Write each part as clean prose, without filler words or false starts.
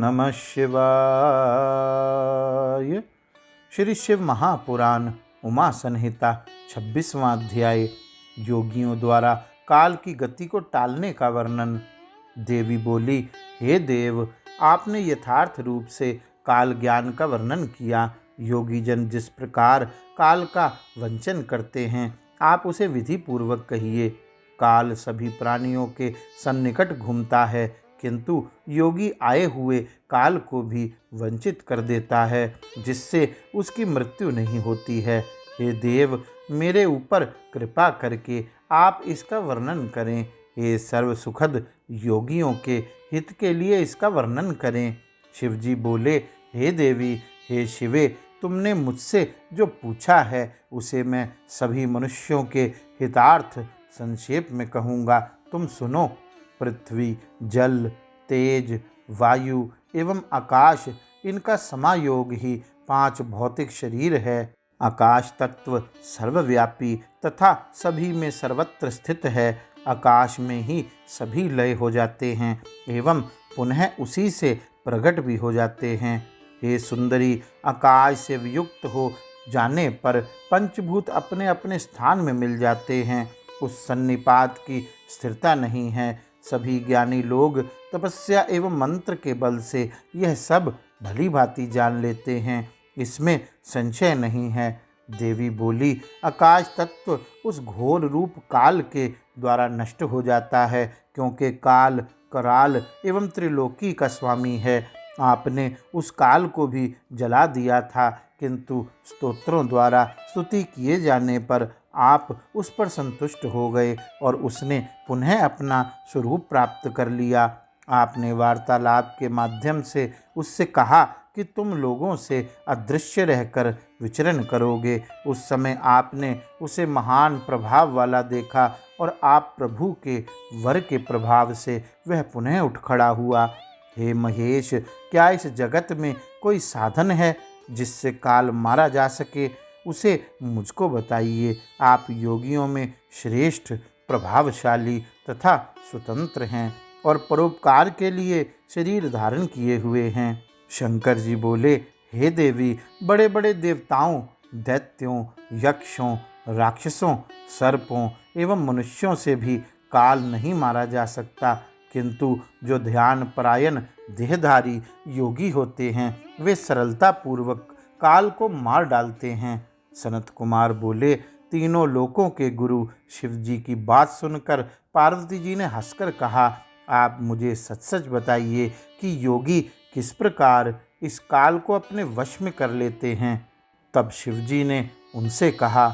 नमः शिवाय। श्री शिव महापुराण उमा संहिता 26वां अध्याय योगियों द्वारा काल की गति को टालने का वर्णन। देवी बोली, हे देव, आपने यथार्थ रूप से काल ज्ञान का वर्णन किया। योगी जन जिस प्रकार काल का वंचन करते हैं, आप उसे विधि पूर्वक कहिए। काल सभी प्राणियों के सन्निकट घूमता है, किंतु योगी आए हुए काल को भी वंचित कर देता है, जिससे उसकी मृत्यु नहीं होती है। हे देव, मेरे ऊपर कृपा करके आप इसका वर्णन करें। हे सर्व सुखद योगियों के हित के लिए इसका वर्णन करें। शिवजी बोले, हे देवी, हे शिवे, तुमने मुझसे जो पूछा है उसे मैं सभी मनुष्यों के हितार्थ संक्षेप में कहूँगा। तुम सुनो। पृथ्वी, जल, तेज, वायु एवं आकाश, इनका समायोग ही 5 भौतिक शरीर है। आकाश तत्व सर्वव्यापी तथा सभी में सर्वत्र स्थित है। आकाश में ही सभी लय हो जाते हैं एवं पुनः उसी से प्रकट भी हो जाते हैं। हे सुंदरी, आकाश से वियुक्त हो जाने पर पंचभूत अपने अपने स्थान में मिल जाते हैं। उस सन्निपात की स्थिरता नहीं है। सभी ज्ञानी लोग तपस्या एवं मंत्र के बल से यह सब भली भांति जान लेते हैं, इसमें संशय नहीं है। देवी बोली, आकाश तत्व उस घोर रूप काल के द्वारा नष्ट हो जाता है, क्योंकि काल कराल एवं त्रिलोकी का स्वामी है। आपने उस काल को भी जला दिया था, किंतु स्तोत्रों द्वारा स्तुति किए जाने पर आप उस पर संतुष्ट हो गए और उसने पुनः अपना स्वरूप प्राप्त कर लिया। आपने वार्तालाप के माध्यम से उससे कहा कि तुम लोगों से अदृश्य रहकर विचरण करोगे। उस समय आपने उसे महान प्रभाव वाला देखा और आप प्रभु के वर के प्रभाव से वह पुनः उठ खड़ा हुआ। हे महेश, क्या इस जगत में कोई साधन है जिससे काल मारा जा सके? उसे मुझको बताइए। आप योगियों में श्रेष्ठ, प्रभावशाली तथा स्वतंत्र हैं और परोपकार के लिए शरीर धारण किए हुए हैं। शंकर जी बोले, हे देवी, बड़े बड़े देवताओं, दैत्यों, यक्षों, राक्षसों, सर्पों एवं मनुष्यों से भी काल नहीं मारा जा सकता, किंतु जो ध्यान परायण देहधारी योगी होते हैं वे सरलता पूर्वक काल को मार डालते हैं। सनत कुमार बोले, तीनों लोकों के गुरु शिवजी की बात सुनकर पार्वती जी ने हंसकर कहा, आप मुझे सच सच बताइए कि योगी किस प्रकार इस काल को अपने वश में कर लेते हैं। तब शिवजी ने उनसे कहा,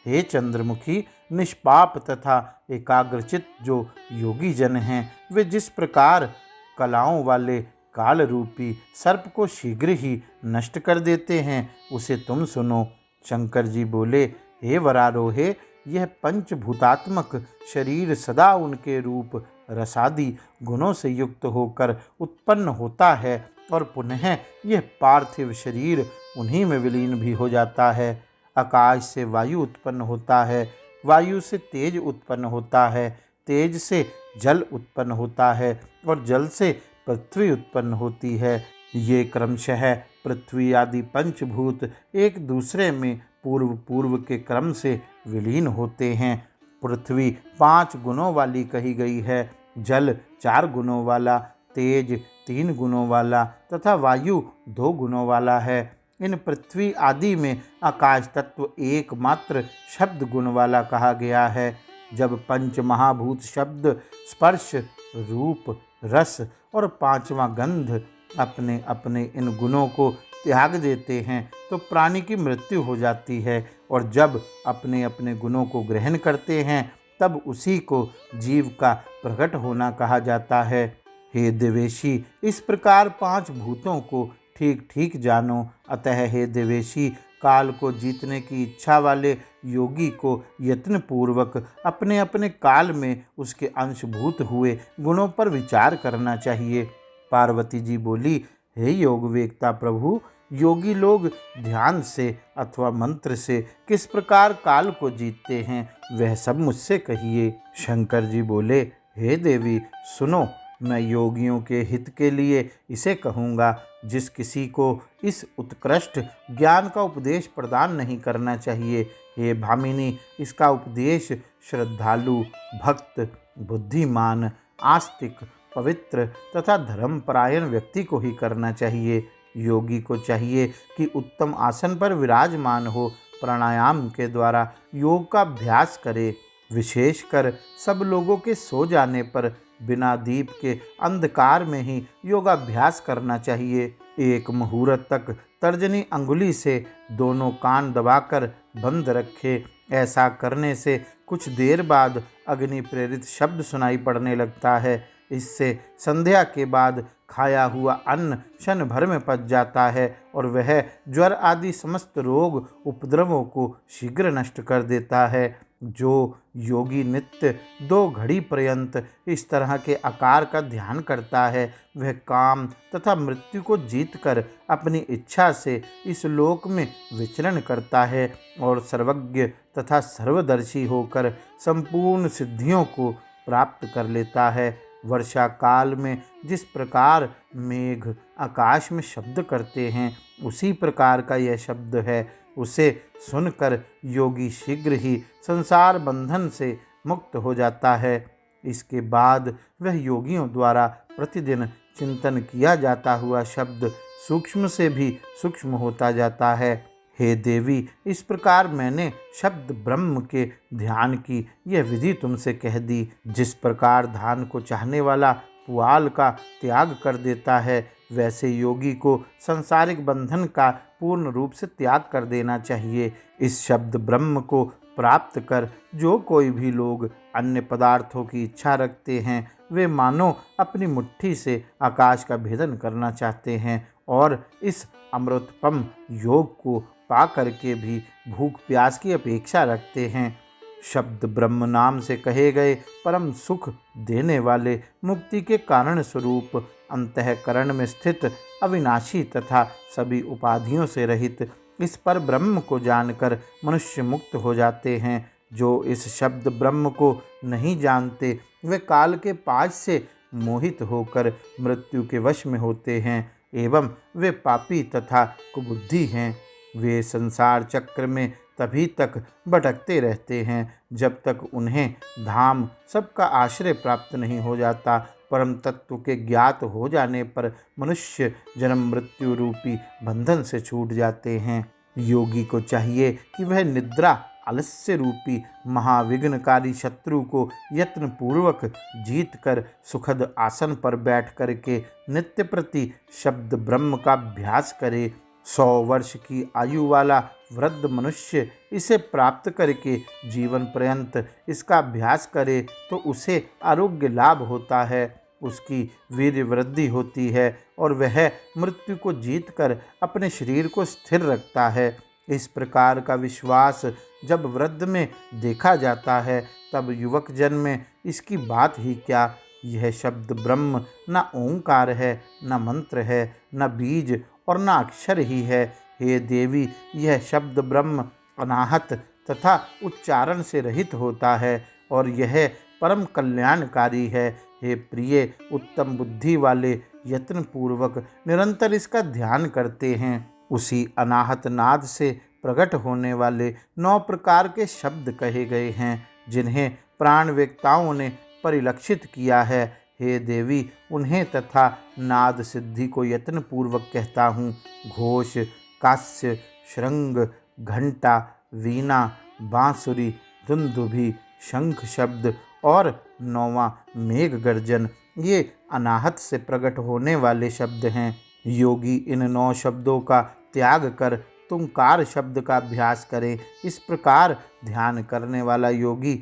हे चंद्रमुखी, निष्पाप तथा एकाग्रचित जो योगी जन हैं, वे जिस प्रकार कलाओं वाले काल रूपी सर्प को शीघ्र ही नष्ट कर देते हैं, उसे तुम सुनो। शंकर जी बोले, हे वरारोहे, यह पंचभूतात्मक शरीर सदा उनके रूप रसादि गुणों से युक्त होकर उत्पन्न होता है और पुनः यह पार्थिव शरीर उन्हीं में विलीन भी हो जाता है। आकाश से वायु उत्पन्न होता है, वायु से तेज उत्पन्न होता है, तेज से जल उत्पन्न होता है और जल से पृथ्वी उत्पन्न होती है। ये क्रमशः पृथ्वी आदि पंचभूत एक दूसरे में पूर्व पूर्व के क्रम से विलीन होते हैं। पृथ्वी 5 गुणों वाली कही गई है, जल 4 गुणों वाला, तेज 3 गुणों वाला तथा वायु 2 गुणों वाला है। इन पृथ्वी आदि में आकाश तत्व एकमात्र शब्द गुण वाला कहा गया है। जब पंच महाभूत शब्द, स्पर्श, रूप, रस और 5वां गंध अपने अपने इन गुणों को त्याग देते हैं तो प्राणी की मृत्यु हो जाती है, और जब अपने अपने गुणों को ग्रहण करते हैं तब उसी को जीव का प्रकट होना कहा जाता है। हे देवेशी, इस प्रकार 5 भूतों को ठीक ठीक जानो। अतः हे देवेशी, काल को जीतने की इच्छा वाले योगी को यत्न पूर्वक अपने अपने काल में उसके अंशभूत हुए गुणों पर विचार करना चाहिए। पार्वती जी बोली, हे योग वेत्ता प्रभु, योगी लोग ध्यान से अथवा मंत्र से किस प्रकार काल को जीतते हैं, वह सब मुझसे कहिए। शंकर जी बोले, हे देवी सुनो, मैं योगियों के हित के लिए इसे कहूँगा। जिस किसी को इस उत्कृष्ट ज्ञान का उपदेश प्रदान नहीं करना चाहिए, हे भामिनी, इसका उपदेश श्रद्धालु, भक्त, बुद्धिमान, आस्तिक, पवित्र तथा धर्मपरायण व्यक्ति को ही करना चाहिए। योगी को चाहिए कि उत्तम आसन पर विराजमान हो, प्राणायाम के द्वारा योग का अभ्यास करे। विशेषकर सब लोगों के सो जाने पर बिना दीप के अंधकार में ही योगाभ्यास करना चाहिए। एक मुहूर्त तक तर्जनी अंगुली से दोनों कान दबाकर बंद रखे। ऐसा करने से कुछ देर बाद अग्नि प्रेरित शब्द सुनाई पड़ने लगता है। इससे संध्या के बाद खाया हुआ अन्न क्षण भर में पच जाता है और वह ज्वर आदि समस्त रोग उपद्रवों को शीघ्र नष्ट कर देता है। जो योगी नित्य 2 घड़ी पर्यंत इस तरह के आकार का ध्यान करता है, वह काम तथा मृत्यु को जीतकर अपनी इच्छा से इस लोक में विचरण करता है और सर्वज्ञ तथा सर्वदर्शी होकर संपूर्ण सिद्धियों को प्राप्त कर लेता है। वर्षा काल में जिस प्रकार मेघ आकाश में शब्द करते हैं, उसी प्रकार का यह शब्द है। उसे सुनकर योगी शीघ्र ही संसार बंधन से मुक्त हो जाता है। इसके बाद वह योगियों द्वारा प्रतिदिन चिंतन किया जाता हुआ शब्द सूक्ष्म से भी सूक्ष्म होता जाता है। हे देवी, इस प्रकार मैंने शब्द ब्रह्म के ध्यान की यह विधि तुमसे कह दी। जिस प्रकार धान को चाहने वाला पुआल का त्याग कर देता है, वैसे योगी को सांसारिक बंधन का पूर्ण रूप से त्याग कर देना चाहिए। इस शब्द ब्रह्म को प्राप्त कर जो कोई भी लोग अन्य पदार्थों की इच्छा रखते हैं, वे मानो अपनी मुट्ठी से आकाश का भेदन करना चाहते हैं और इस अमृतपम योग को पा करके भी भूख प्यास की अपेक्षा रखते हैं। शब्द ब्रह्म नाम से कहे गए परम सुख देने वाले, मुक्ति के कारण स्वरूप, अंतःकरण में स्थित, अविनाशी तथा सभी उपाधियों से रहित इस पर ब्रह्म को जानकर मनुष्य मुक्त हो जाते हैं। जो इस शब्द ब्रह्म को नहीं जानते, वे काल के पाश से मोहित होकर मृत्यु के वश में होते हैं एवं वे पापी तथा कुबुद्धि हैं। वे संसार चक्र में तभी तक भटकते रहते हैं जब तक उन्हें धाम सबका आश्रय प्राप्त नहीं हो जाता। परम तत्व के ज्ञात हो जाने पर मनुष्य जन्म मृत्यु रूपी बंधन से छूट जाते हैं। योगी को चाहिए कि वह निद्रा आलस्य रूपी महाविघ्नकारी शत्रु को यत्न पूर्वक जीत कर सुखद आसन पर बैठ करके नित्य प्रति शब्द ब्रह्म का अभ्यास करे। 100 वर्ष की आयु वाला वृद्ध मनुष्य इसे प्राप्त करके जीवन पर्यंत इसका अभ्यास करे तो उसे आरोग्य लाभ होता है, उसकी वीर्य वृद्धि होती है और वह मृत्यु को जीतकर अपने शरीर को स्थिर रखता है। इस प्रकार का विश्वास जब वृद्ध में देखा जाता है, तब युवक जन में इसकी बात ही क्या। यह शब्द ब्रह्म न ओंकार है, न मंत्र है, न बीज और न अक्षर ही है। हे देवी, यह शब्द ब्रह्म अनाहत तथा उच्चारण से रहित होता है और यह परम कल्याणकारी है। हे प्रिय, उत्तम बुद्धि वाले यत्न पूर्वक निरंतर इसका ध्यान करते हैं। उसी अनाहत नाद से प्रकट होने वाले 9 प्रकार के शब्द कहे गए हैं, जिन्हें प्राण वेत्ताओं ने परिलक्षित किया है। हे देवी, उन्हें तथा नाद सिद्धि को यत्न पूर्वक कहता हूँ। घोष, कास्य, श्रृंग, घंटा, वीणा, बांसुरी, दुंदुभी, शंख शब्द और 9वां मेघ गर्जन, ये अनाहत से प्रकट होने वाले शब्द हैं। योगी इन 9 शब्दों का त्याग कर तुंकार शब्द का अभ्यास करे। इस प्रकार ध्यान करने वाला योगी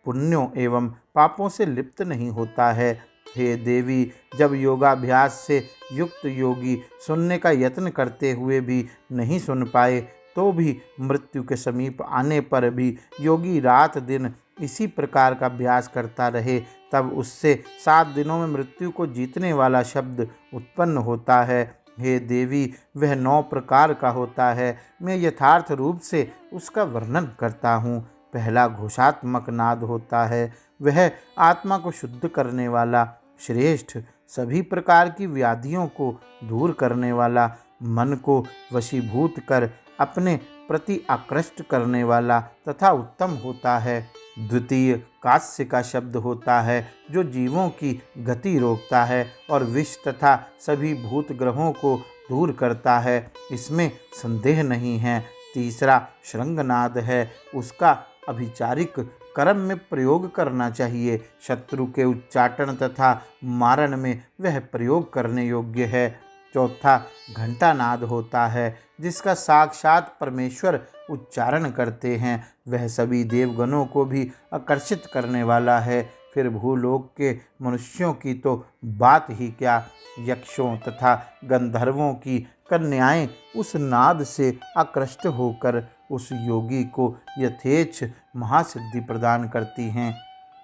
पुण्यों एवं पापों से लिप्त नहीं होता है। हे देवी, जब योगाभ्यास से युक्त योगी सुनने का यत्न करते हुए भी नहीं सुन पाए, तो भी मृत्यु के समीप आने पर भी योगी रात दिन इसी प्रकार का अभ्यास करता रहे, तब उससे 7 दिनों में मृत्यु को जीतने वाला शब्द उत्पन्न होता है। हे देवी, वह 9 प्रकार का होता है। मैं यथार्थ रूप से उसका वर्णन करता हूँ। पहला घोषात्मक नाद होता है, वह आत्मा को शुद्ध करने वाला श्रेष्ठ, सभी प्रकार की व्याधियों को दूर करने वाला, मन को वशीभूत कर अपने प्रति आकृष्ट करने वाला तथा उत्तम होता है। द्वितीय कास्य का शब्द होता है, जो जीवों की गति रोकता है और विष तथा सभी भूत ग्रहों को दूर करता है, इसमें संदेह नहीं है। तीसरा शृंगनाद है, उसका अभिचारिक कर्म में प्रयोग करना चाहिए। शत्रु के उच्चाटन तथा मारण में वह प्रयोग करने योग्य है। चौथा घंटानाद होता है, जिसका साक्षात परमेश्वर उच्चारण करते हैं। वह सभी देवगणों को भी आकर्षित करने वाला है। फिर भूलोक के मनुष्यों की तो बात ही क्या, यक्षों तथा गंधर्वों की कन्याएं उस नाद से आकृष्ट होकर उस योगी को यथेच्छ महासिद्धि प्रदान करती हैं।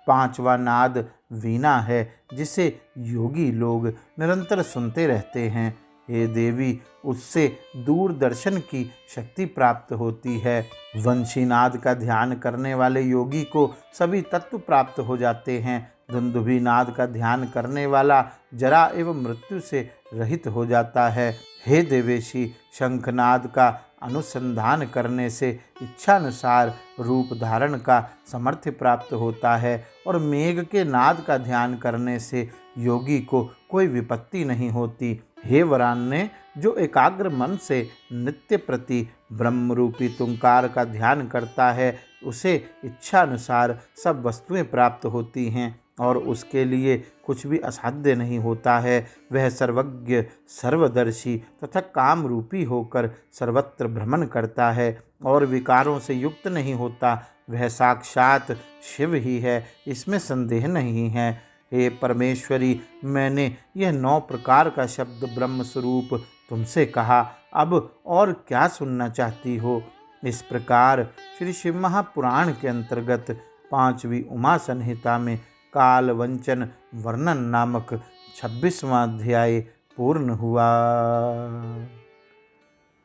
पांचवा नाद वीणा है, जिसे योगी लोग निरंतर सुनते रहते हैं। हे देवी, उससे दूरदर्शन की शक्ति प्राप्त होती है। वंशीनाद का ध्यान करने वाले योगी को सभी तत्व प्राप्त हो जाते हैं। दुंदुभी नाद का ध्यान करने वाला जरा एवं मृत्यु से रहित हो जाता है। हे देवेशी, शंखनाद का अनुसंधान करने से इच्छानुसार रूप धारण का सामर्थ्य प्राप्त होता है और मेघ के नाद का ध्यान करने से योगी को कोई विपत्ति नहीं होती। हे वरान्य, जो एकाग्र मन से नित्य प्रति ब्रह्मरूपी तुंकार का ध्यान करता है, उसे इच्छानुसार सब वस्तुएं प्राप्त होती हैं और उसके लिए कुछ भी असाध्य नहीं होता है। वह सर्वज्ञ, सर्वदर्शी तथा काम रूपी होकर सर्वत्र भ्रमण करता है और विकारों से युक्त नहीं होता। वह साक्षात शिव ही है, इसमें संदेह नहीं है। हे परमेश्वरी, मैंने यह 9 प्रकार का शब्द ब्रह्म स्वरूप तुमसे कहा, अब और क्या सुनना चाहती हो। इस प्रकार श्री शिव महापुराण के अंतर्गत 5वीं उमा संहिता में काल वंचन वर्णन नामक 26वां अध्याय पूर्ण हुआ।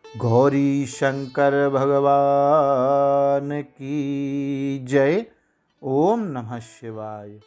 गौरी शंकर भगवान की जय। ओम नमः शिवाय।